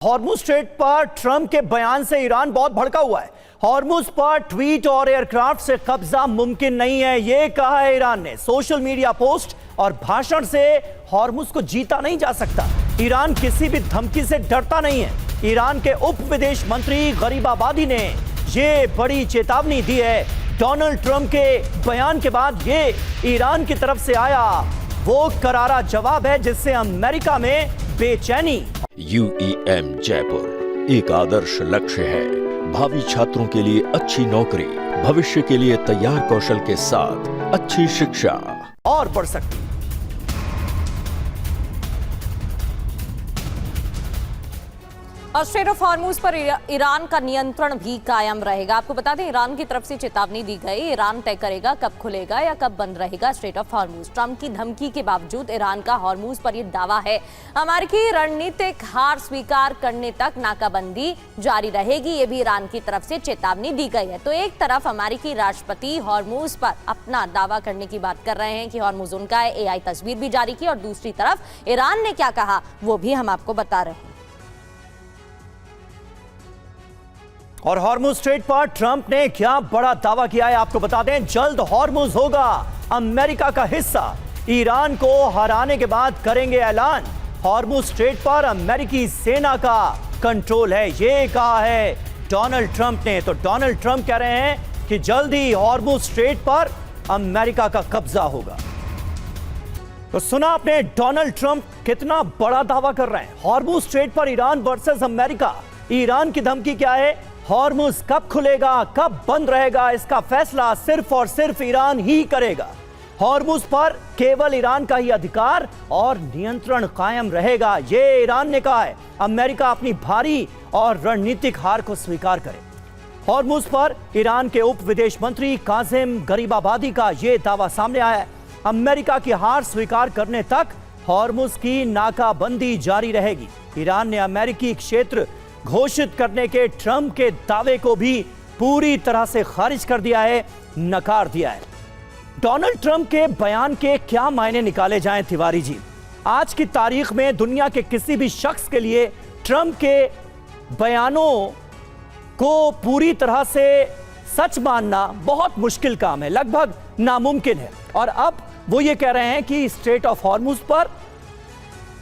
Hormuz strait पर Trump के बयान से ईरान बहुत भड़का हुआ है। हॉर्मुज पर ट्वीट और एयरक्राफ्ट से कब्जा मुमकिन नहीं है, यह कहा है ईरान ने। सोशल मीडिया पोस्ट और भाषण से हॉर्मुज को जीता नहीं जा सकता। ईरान किसी भी धमकी से डरता नहीं है। ईरान के उप विदेश मंत्री गरीबाबादी ने यह बड़ी चेतावनी दी है। डोनाल्ड ट्रंप के बयान के बाद यह ईरान की तरफ से आया वो करारा जवाब है जिससे अमेरिका में बेचैनी। UEM जयपुर एक आदर्श लक्ष्य है। भावी छात्रों के लिए अच्छी नौकरी, भविष्य के लिए तैयार कौशल के साथ अच्छी शिक्षा और बढ़ सकती। और स्ट्रेट ऑफ हॉर्मुज पर ईरान का नियंत्रण भी कायम रहेगा। आपको बता दें, ईरान की तरफ से चेतावनी दी गई। ईरान तय करेगा कब खुलेगा या कब बंद रहेगा स्ट्रेट ऑफ हॉर्मुज। ट्रंप की धमकी के बावजूद ईरान का हॉर्मुज पर यह दावा है। अमेरिकी रणनीतिक हार स्वीकार करने तक नाकाबंदी जारी रहेगी, ये भी ईरान की तरफ से चेतावनी दी गई है। तो एक तरफ अमेरिकी राष्ट्रपति हॉर्मुज पर अपना दावा करने की बात कर रहे हैं कि हॉर्मुज उनका है, AI तस्वीर भी जारी की, और दूसरी तरफ ईरान ने क्या कहा वो भी हम आपको बता रहे हैं। और हॉर्मुज स्ट्रेट पर ट्रंप ने क्या बड़ा दावा किया है आपको बता दें। जल्द हॉर्मुज होगा अमेरिका का हिस्सा। ईरान को हराने के बाद करेंगे ऐलान। हॉर्मुज स्ट्रेट पर अमेरिकी सेना का कंट्रोल है, ये कहा है डोनाल्ड ट्रंप ने। तो डोनाल्ड ट्रंप कह रहे हैं कि जल्द ही हॉर्मुज स्ट्रेट पर अमेरिका का कब्जा होगा। तो सुना आपने डोनाल्ड ट्रंप कितना बड़ा दावा कर रहे हैं। हॉर्मुज स्ट्रेट पर ईरान वर्सेस अमेरिका। ईरान की धमकी क्या है? हॉर्मुज कब खुलेगा, कब बंद रहेगा, इसका फैसला सिर्फ और सिर्फ ईरान ही करेगा। हॉर्मुज पर केवल ईरान का ही अधिकार और नियंत्रण कायम रहेगा, यह ईरान ने कहा है। अमेरिका अपनी भारी और रणनीतिक हार को स्वीकार करे। हॉर्मुज पर ईरान के उप विदेश मंत्री कासिम गरीबाबादी का यह दावा सामने आया है। अमेरिका की हार स्वीकार करने तक हॉर्मुज की नाकाबंदी जारी रहेगी। ईरान ने अमेरिकी क्षेत्र घोषित करने के ट्रंप के दावे को भी पूरी तरह से खारिज कर दिया है, नकार दिया है। डोनाल्ड ट्रंप के बयान के क्या मायने निकाले जाएं तिवारी जी? आज की तारीख में दुनिया के किसी भी शख्स के लिए ट्रंप के बयानों को पूरी तरह से सच मानना बहुत मुश्किल काम है, लगभग नामुमकिन है। और अब वो ये कह रहे हैं कि स्ट्रेट ऑफ हॉर्मुज पर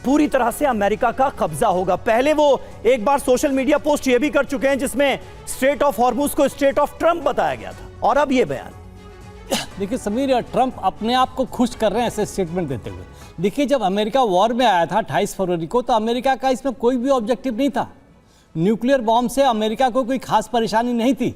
पूरी तरह से अमेरिका का कब्जा होगा। पहले वो एक बार सोशल मीडिया पोस्ट ये भी कर चुके हैं जिसमें स्ट्रेट ऑफ हॉर्मुज को स्ट्रेट ऑफ ट्रंप बताया गया था, और अब ये बयान। देखिए समीर, ट्रंप अपने आप को खुश कर रहे हैं ऐसे स्टेटमेंट देते हुए। देखिए, जब अमेरिका वॉर में आया था 28 फरवरी को, तो अमेरिका का इसमें कोई भी ऑब्जेक्टिव नहीं था। न्यूक्लियर बॉम्ब से अमेरिका को कोई खास परेशानी नहीं थी।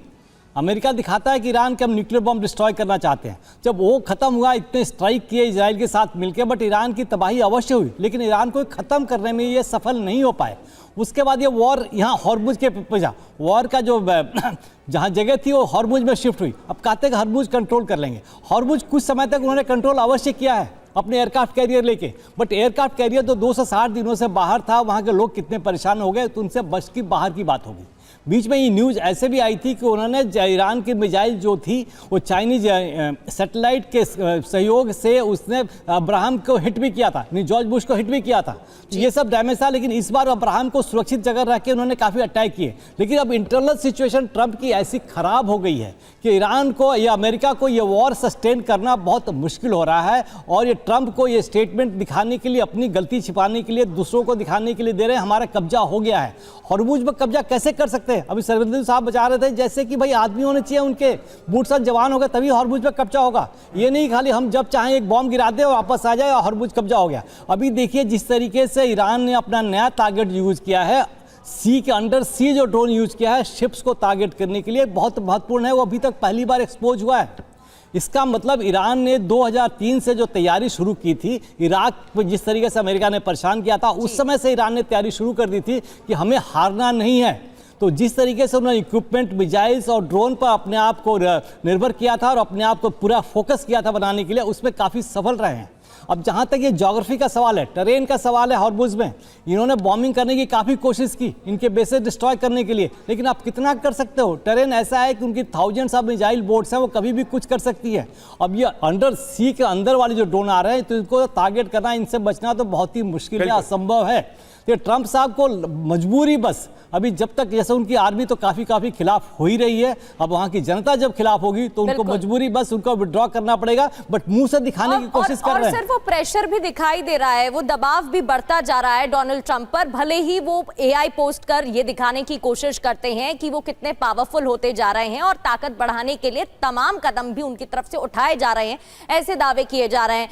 अमेरिका दिखाता है कि ईरान के हम न्यूक्लियर बॉम्ब डिस्ट्रॉय करना चाहते हैं। जब वो खत्म हुआ, इतने स्ट्राइक किए इजराइल के साथ मिलकर, बट ईरान की तबाही अवश्य हुई, लेकिन ईरान को खत्म करने में ये सफल नहीं हो पाए। उसके बाद ये वॉर यहाँ हॉर्मुज के वजह वॉर का जो जहाँ जगह थी वो हॉर्मुज में शिफ्ट हुई। अब कहते हैं कि हॉर्मुज कंट्रोल कर लेंगे। हॉर्मुज कुछ समय तक उन्होंने कंट्रोल अवश्य किया है अपने एयरक्राफ्ट कैरियर लेके, बट एयरक्राफ्ट कैरियर तो 2 से 60 दिनों से बाहर था। वहाँ के लोग कितने परेशान हो गए, तो उनसे बच की बाहर की बात होगी। बीच में ये न्यूज़ ऐसे भी आई थी कि उन्होंने ईरान की मिसाइल जो थी वो चाइनीज सैटेलाइट के सहयोग से उसने अब्राहम को हिट भी किया था, जॉर्ज बुश को हिट भी किया था। ये सब डैमेज था, लेकिन इस बार अब्राहम को सुरक्षित जगह रख के उन्होंने काफ़ी अटैक किए। लेकिन अब इंटरनल सिचुएशन ट्रंप की ऐसी खराब हो गई है कि ईरान को या अमेरिका को ये वॉर सस्टेन करना बहुत मुश्किल हो रहा है। और ये ट्रंप को ये स्टेटमेंट दिखाने के लिए, अपनी गलती छिपाने के लिए, दूसरों को दिखाने के लिए दे रहे हैं हमारा कब्जा हो गया है। हॉर्मुज में कब्जा कैसे कर सकते हैं? अभी सरविंदर साहब बता रहे थे जैसे कि भाई आदमी होने चाहिए, उनके बूट साथ जवान हो गए तभी हॉर्मुज में कब्जा होगा। ये नहीं खाली हम जब चाहें एक बॉम्ब गिरा दे और वापस आ जाए और हॉर्मुज कब्जा हो गया। अभी देखिए जिस तरीके से ईरान ने अपना नया टारगेट यूज किया है, सी के अंडर सी जो ड्रोन यूज किया है शिप्स को टारगेट करने के लिए, बहुत महत्वपूर्ण है। वो अभी तक पहली बार एक्सपोज हुआ है। इसका मतलब ईरान ने 2003 से जो तैयारी शुरू की थी, इराक पर जिस तरीके से अमेरिका ने परेशान किया था, उस समय से ईरान ने तैयारी शुरू कर दी थी कि हमें हारना नहीं है। तो जिस तरीके से उन्होंने इक्विपमेंट, मिसाइल्स और ड्रोन पर अपने आप को निर्भर किया था और अपने आप को पूरा फोकस किया था बनाने के लिए, उसमें काफ़ी सफल रहे हैं। अब जहाँ तक ये ज्योग्राफी का सवाल है, टेरेन का सवाल है, हॉर्मुज में इन्होंने बॉम्बिंग करने की काफ़ी कोशिश की, इनके बेसेस डिस्ट्रॉय करने के लिए, लेकिन आप कितना कर सकते हो? टेरेन ऐसा है कि उनकी थाउजेंड्स ऑफ मिसाइल बोट्स हैं, वो कभी भी कुछ कर सकती है। अब ये अंडर सी के अंदर वाले जो ड्रोन आ रहे हैं, तो इनको टारगेट करना, इनसे बचना तो बहुत ही मुश्किल है, असंभव है। ये ट्रंप साहब को मजबूरी बस अभी जब तक जैसे उनकी आर्मी तो काफी खिलाफ हो ही रही है, अब वहां की जनता जब खिलाफ होगी तो उनको मजबूरी बस उनको विड्रॉ करना पड़ेगा, बट मुंह से दिखाने की कोशिश कर रहे हैं। और सिर्फ वो प्रेशर भी दिखाई दे रहा है, वो दबाव भी बढ़ता जा रहा है डोनाल्ड ट्रंप पर। भले ही वो एआई पोस्ट कर ये दिखाने की कोशिश करते हैं कि वो कितने पावरफुल होते जा रहे हैं और ताकत बढ़ाने के लिए तमाम कदम भी उनकी तरफ से उठाए जा रहे हैं, ऐसे दावे किए जा रहे हैं।